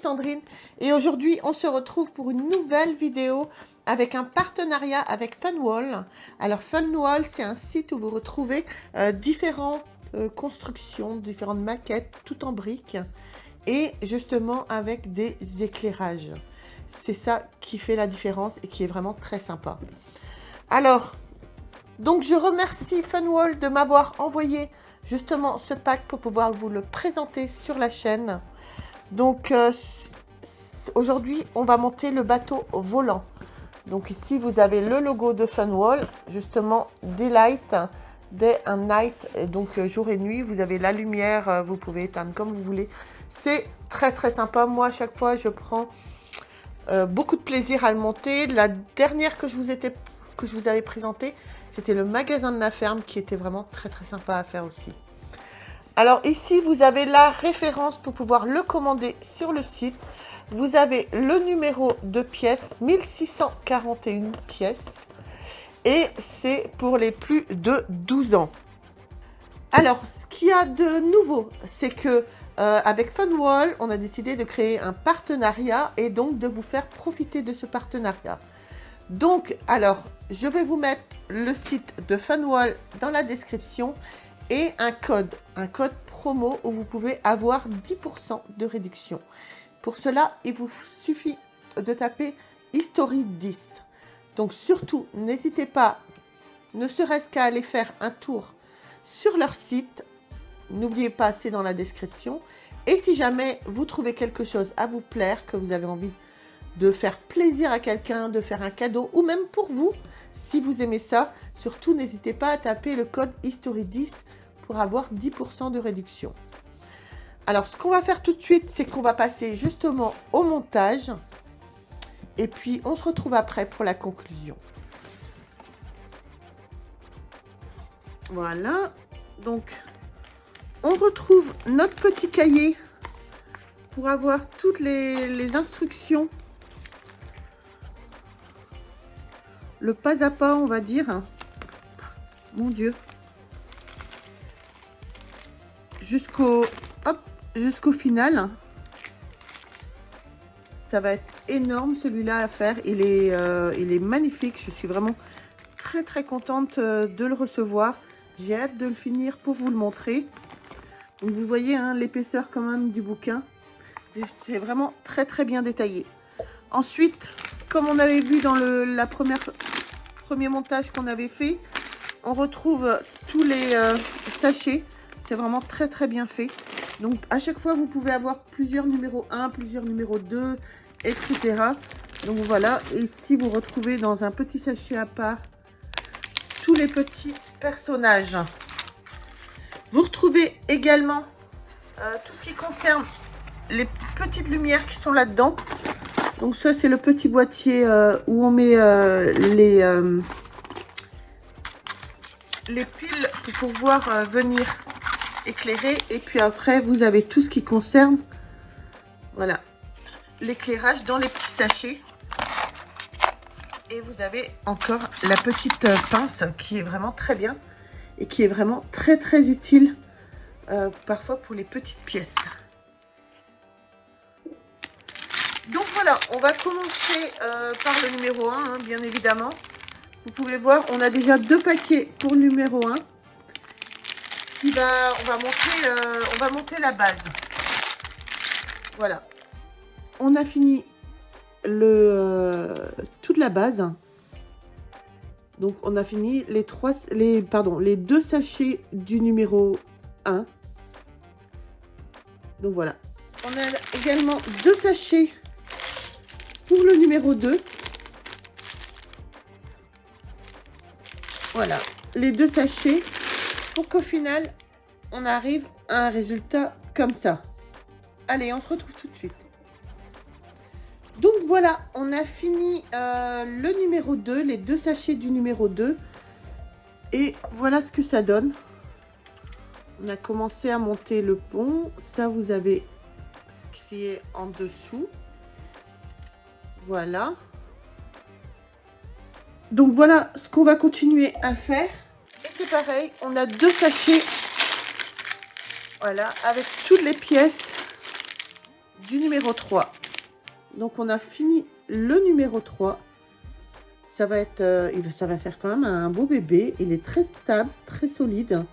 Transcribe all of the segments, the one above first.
Sandrine et aujourd'hui on se retrouve pour une nouvelle vidéo avec un partenariat avec Funwall. Alors Funwall, c'est un site où vous retrouvez différentes constructions, différentes maquettes, tout en briques et justement avec des éclairages. C'est ça qui fait la différence et qui est vraiment très sympa. Alors, donc je remercie Funwall de m'avoir envoyé justement ce pack pour pouvoir vous le présenter sur la chaîne. Donc aujourd'hui on va monter le bateau volant. Donc ici vous avez le logo de Funwall, justement Daylight, Day and Night, et donc jour et nuit. Vous avez la lumière, vous pouvez éteindre comme vous voulez. C'est très très sympa. Moi à chaque fois je prends beaucoup de plaisir à le monter. La dernière que je vous avais présentée, c'était le magasin de la ferme qui était vraiment très très sympa à faire aussi. Alors ici, vous avez la référence pour pouvoir le commander sur le site. Vous avez le numéro de pièces, 1641 pièces. Et c'est pour les plus de 12 ans. Alors, ce qu'il y a de nouveau, c'est que avec Funwall, on a décidé de créer un partenariat et donc de vous faire profiter de ce partenariat. Donc, alors, je vais vous mettre le site de Funwall dans la description et un code promo où vous pouvez avoir 10% de réduction. Pour cela, il vous suffit de taper History 10. Donc surtout, n'hésitez pas, ne serait-ce qu'à aller faire un tour sur leur site. N'oubliez pas, c'est dans la description. Et si jamais vous trouvez quelque chose à vous plaire, que vous avez envie de faire plaisir à quelqu'un, de faire un cadeau, ou même pour vous, si vous aimez ça, surtout n'hésitez pas à taper le code History 10 pour avoir 10% de réduction. Alors, ce qu'on va faire tout de suite, c'est qu'on va passer justement au montage. Et puis, on se retrouve après pour la conclusion. Voilà. Donc, on retrouve notre petit cahier pour avoir toutes les instructions. Le pas à pas, on va dire. Mon Dieu. Jusqu'au final. Ça va être énorme celui-là à faire. Il est magnifique. Je suis vraiment très très contente de le recevoir. J'ai hâte de le finir pour vous le montrer. Donc vous voyez hein, l'épaisseur quand même du bouquin. C'est vraiment très très bien détaillé. Ensuite, comme on avait vu dans le premier montage qu'on avait fait, on retrouve tous les sachets. C'est vraiment très très bien fait. Donc à chaque fois vous pouvez avoir plusieurs numéros 1, plusieurs numéros 2, etc. Donc voilà, et ici vous retrouvez dans un petit sachet à part tous les petits personnages. Vous retrouvez également tout ce qui concerne les petites lumières qui sont là-dedans. Donc ça c'est le petit boîtier où on met les piles pour pouvoir venir éclairer. Et puis après vous avez tout ce qui concerne voilà l'éclairage dans les petits sachets. Et vous avez encore la petite pince qui est vraiment très bien et qui est vraiment très très utile parfois pour les petites pièces. Donc voilà, on va commencer par le numéro 1, hein, bien évidemment. Vous pouvez voir, on a déjà 2 paquets pour le numéro 1. On va monter la base. Voilà. On a fini toute la base. Donc on a fini les 2 sachets du numéro 1. Donc voilà. On a également 2 sachets pour le numéro 2. Voilà, les 2 sachets pour qu'au final on arrive à un résultat comme ça. Allez, on se retrouve tout de suite. Donc voilà, on a fini le numéro 2, les 2 sachets du numéro 2. Et voilà ce que ça donne. On a commencé à monter le pont. Ça, vous avez ce qui est en dessous. Voilà. Donc voilà ce qu'on va continuer à faire. Et c'est pareil, on a 2 sachets. Voilà, avec toutes les pièces du numéro 3. Donc on a fini le numéro 3. Ça va faire quand même un beau bébé. Il est très stable, très solide.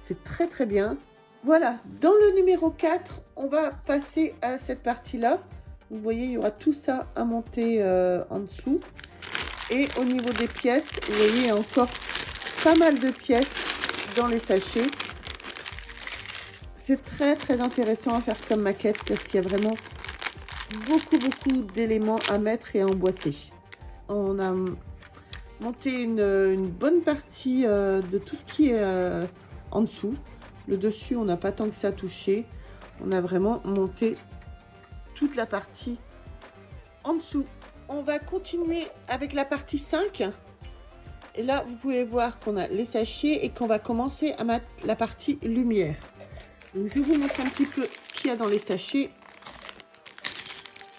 C'est très très bien. Voilà, dans le numéro 4, on va passer à cette partie-là. Vous voyez, il y aura tout ça à monter en dessous. Et au niveau des pièces, vous voyez, il y a encore pas mal de pièces dans les sachets. C'est très très intéressant à faire comme maquette parce qu'il y a vraiment beaucoup d'éléments à mettre et à emboîter. On a monté une bonne partie de tout ce qui est en dessous. Le dessus, on n'a pas tant que ça touché. On a vraiment monté toute la partie en dessous. On va continuer avec la partie 5. Et là, vous pouvez voir qu'on a les sachets et qu'on va commencer à mettre la partie lumière. Donc, je vous montre un petit peu ce qu'il y a dans les sachets.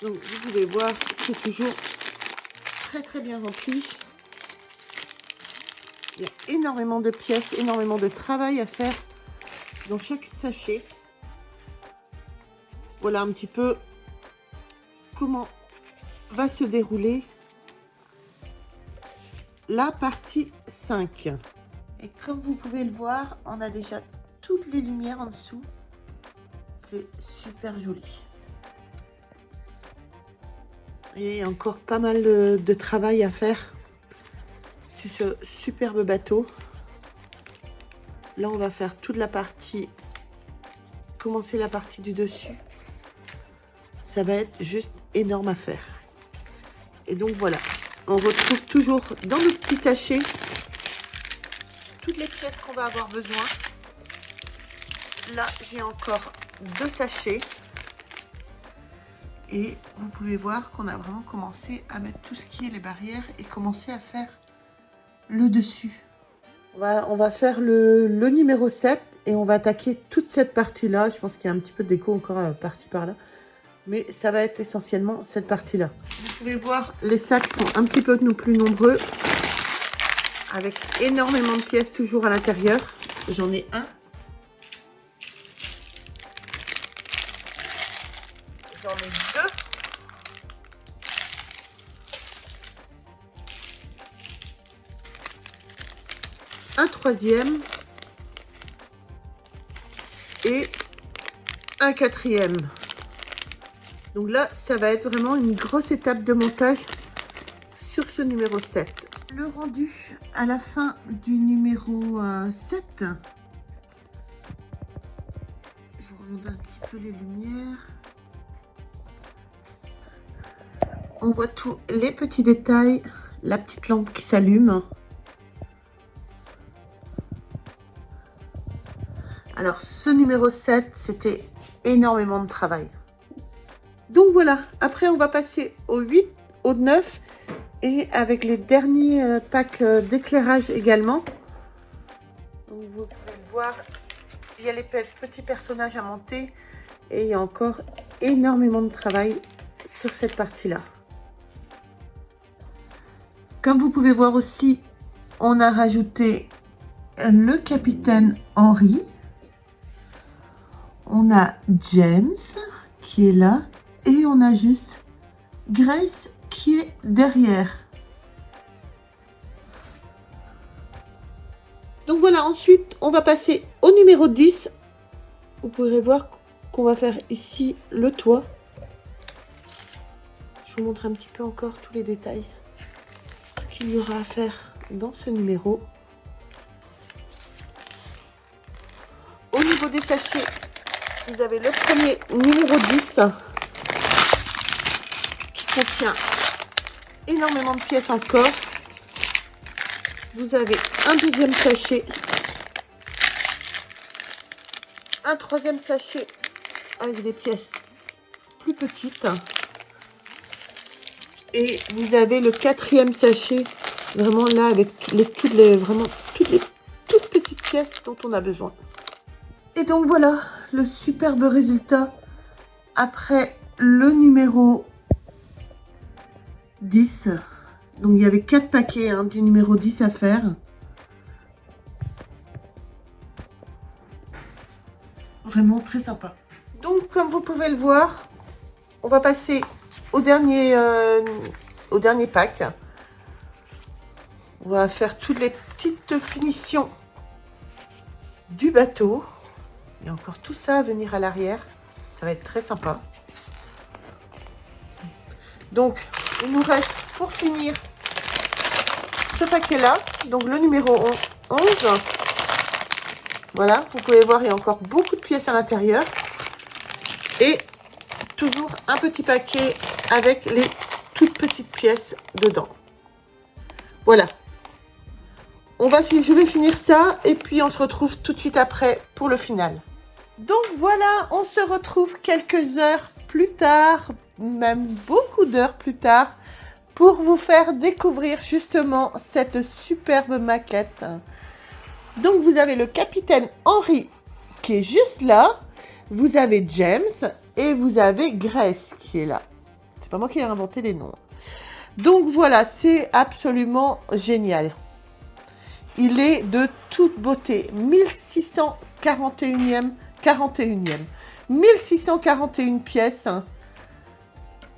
Donc, vous pouvez voir que c'est toujours très très bien rempli. Il y a énormément de pièces, énormément de travail à faire dans chaque sachet. Voilà un petit peu comment va se dérouler la partie 5. Et comme vous pouvez le voir, on a déjà toutes les lumières en dessous. C'est super joli. Et il y a encore pas mal de travail à faire sur ce superbe bateau. Là, on va faire toute la partie, commencer la partie du dessus. Ça va être juste énorme à faire. Et donc voilà, on retrouve toujours dans le petit sachet toutes les pièces qu'on va avoir besoin. Là, j'ai encore 2 sachets. Et vous pouvez voir qu'on a vraiment commencé à mettre tout ce qui est les barrières et commencer à faire le dessus. On va faire le numéro 7 et on va attaquer toute cette partie-là. Je pense qu'il y a un petit peu de déco encore par-ci par-là. Mais ça va être essentiellement cette partie-là. Vous pouvez voir, les sacs sont un petit peu plus nombreux. Avec énormément de pièces toujours à l'intérieur. J'en ai un. J'en ai 2. Un troisième. Et un quatrième. Donc là, ça va être vraiment une grosse étape de montage sur ce numéro 7. Le rendu à la fin du numéro 7. Je vous remonte un petit peu les lumières. On voit tous les petits détails, la petite lampe qui s'allume. Alors, ce numéro 7, c'était énormément de travail. Donc voilà, après on va passer au 8, au 9 et avec les derniers packs d'éclairage également. Donc vous pouvez voir, il y a les petits personnages à monter et il y a encore énormément de travail sur cette partie-là. Comme vous pouvez voir aussi, on a rajouté le capitaine Henry. On a James qui est là. Et on a juste Grace qui est derrière. Donc voilà, ensuite, on va passer au numéro 10. Vous pourrez voir qu'on va faire ici le toit. Je vous montre un petit peu encore tous les détails qu'il y aura à faire dans ce numéro. Au niveau des sachets, vous avez le premier numéro 10. Contient énormément de pièces encore. Vous avez un deuxième sachet, un troisième sachet avec des pièces plus petites et vous avez le quatrième sachet vraiment là avec toutes les toutes petites pièces dont on a besoin. Et donc voilà le superbe résultat après le numéro 10. Donc il y avait 4 paquets du numéro 10 à faire. Vraiment très sympa. Donc comme vous pouvez le voir, on va passer au dernier pack. On va faire toutes les petites finitions du bateau. Il y a encore tout ça à venir à l'arrière. Ça va être très sympa. Donc, il nous reste pour finir ce paquet-là. Donc, le numéro 11. Voilà, vous pouvez voir, il y a encore beaucoup de pièces à l'intérieur. Et toujours un petit paquet avec les toutes petites pièces dedans. Voilà. Je vais finir ça et puis on se retrouve tout de suite après pour le final. Donc voilà, on se retrouve quelques heures plus tard, même beaucoup d'heures plus tard, pour vous faire découvrir justement cette superbe maquette. Donc vous avez le capitaine Henry qui est juste là, vous avez James et vous avez Grace qui est là. C'est pas moi qui ai inventé les noms. Donc voilà, c'est absolument génial. Il est de toute beauté. 1641e. 1641 pièces.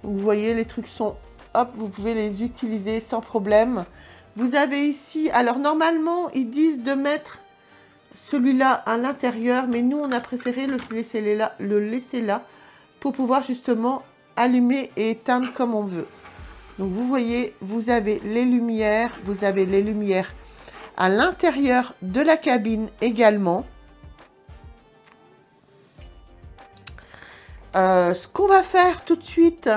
Vous voyez, les trucs sont... Hop, vous pouvez les utiliser sans problème. Vous avez ici... Alors, normalement, ils disent de mettre celui-là à l'intérieur. Mais nous, on a préféré le laisser là pour pouvoir justement allumer et éteindre comme on veut. Donc, vous voyez, vous avez les lumières. Vous avez les lumières à l'intérieur de la cabine également. Ce qu'on va faire tout de suite,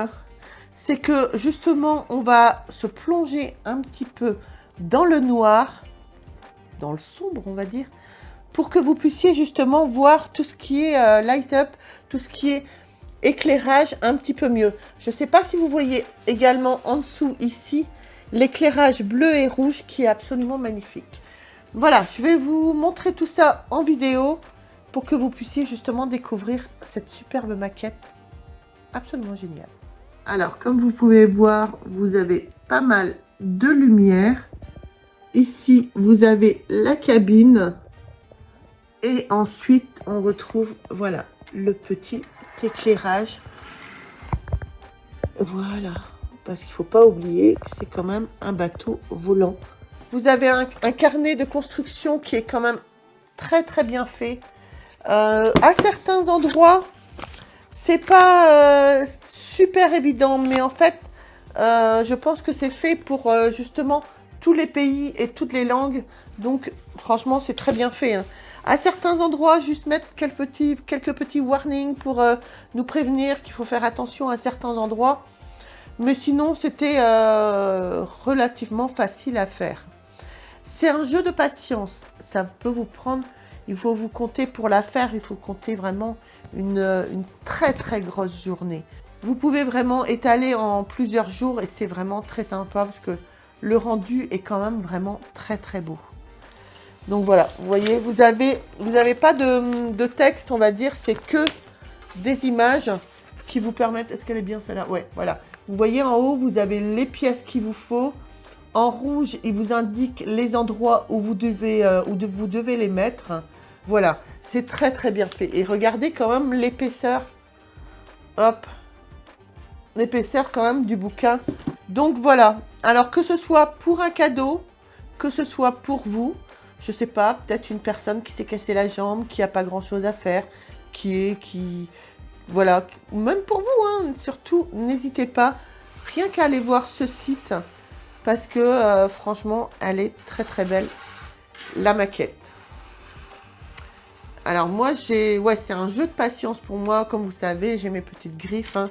c'est que justement, on va se plonger un petit peu dans le noir, dans le sombre, on va dire, pour que vous puissiez justement voir tout ce qui est light up, tout ce qui est éclairage un petit peu mieux. Je ne sais pas si vous voyez également en dessous ici, l'éclairage bleu et rouge qui est absolument magnifique. Voilà, je vais vous montrer tout ça en vidéo pour que vous puissiez justement découvrir cette superbe maquette absolument géniale. Alors, comme vous pouvez voir, vous avez pas mal de lumière. Ici, vous avez la cabine. Et ensuite, on retrouve, voilà, le petit éclairage. Voilà, parce qu'il ne faut pas oublier que c'est quand même un bateau volant. Vous avez un carnet de construction qui est quand même très très bien fait. À certains endroits, c'est pas super évident, mais en fait, je pense que c'est fait pour justement tous les pays et toutes les langues. Donc, franchement, c'est très bien fait. Hein. À certains endroits, juste mettre quelques petits warnings pour nous prévenir qu'il faut faire attention à certains endroits. Mais sinon, c'était relativement facile à faire. C'est un jeu de patience. Ça peut vous prendre... Il faut vous compter pour la faire, il faut compter vraiment une très très grosse journée. Vous pouvez vraiment étaler en plusieurs jours et c'est vraiment très sympa parce que le rendu est quand même vraiment très très beau. Donc voilà, vous voyez, vous avez pas de texte, on va dire, c'est que des images qui vous permettent... Est-ce qu'elle est bien celle-là? Ouais, voilà. Vous voyez en haut, vous avez les pièces qu'il vous faut. En rouge, il vous indique les endroits où vous devez les mettre. Voilà, c'est très très bien fait. Et regardez quand même l'épaisseur, hop, l'épaisseur quand même du bouquin. Donc voilà, alors que ce soit pour un cadeau, que ce soit pour vous, je sais pas, peut-être une personne qui s'est cassé la jambe, qui n'a pas grand chose à faire, voilà, même pour vous, hein, surtout, n'hésitez pas, rien qu'à aller voir ce site. Parce que franchement, elle est très très belle, la maquette. Alors moi, c'est un jeu de patience pour moi. Comme vous savez, j'ai mes petites griffes. Hein,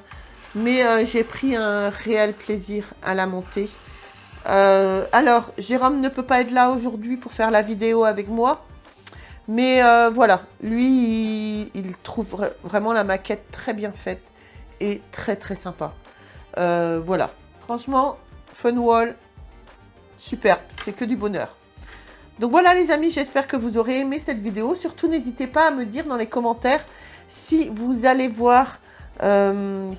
mais j'ai pris un réel plaisir à la monter. Alors, Jérôme ne peut pas être là aujourd'hui pour faire la vidéo avec moi. Mais voilà, lui, il trouve vraiment la maquette très bien faite et très très sympa. Voilà, franchement... Funwall, super, c'est que du bonheur. Donc voilà les amis, j'espère que vous aurez aimé cette vidéo. Surtout n'hésitez pas à me dire dans les commentaires si vous allez voir, le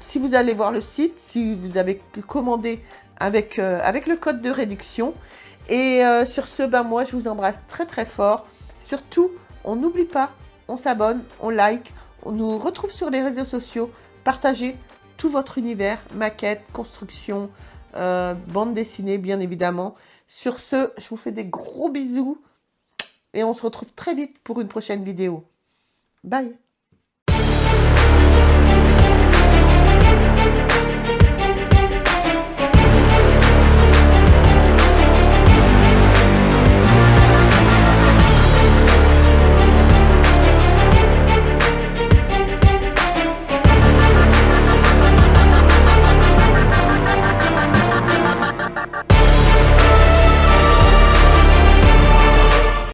site, si vous avez commandé avec le code de réduction. Et sur ce, moi je vous embrasse très très fort. Surtout, on n'oublie pas, on s'abonne, on like, on nous retrouve sur les réseaux sociaux, partagez tout votre univers, maquette, construction, bande dessinée, bien évidemment. Sur ce, je vous fais des gros bisous et on se retrouve très vite pour une prochaine vidéo. Bye!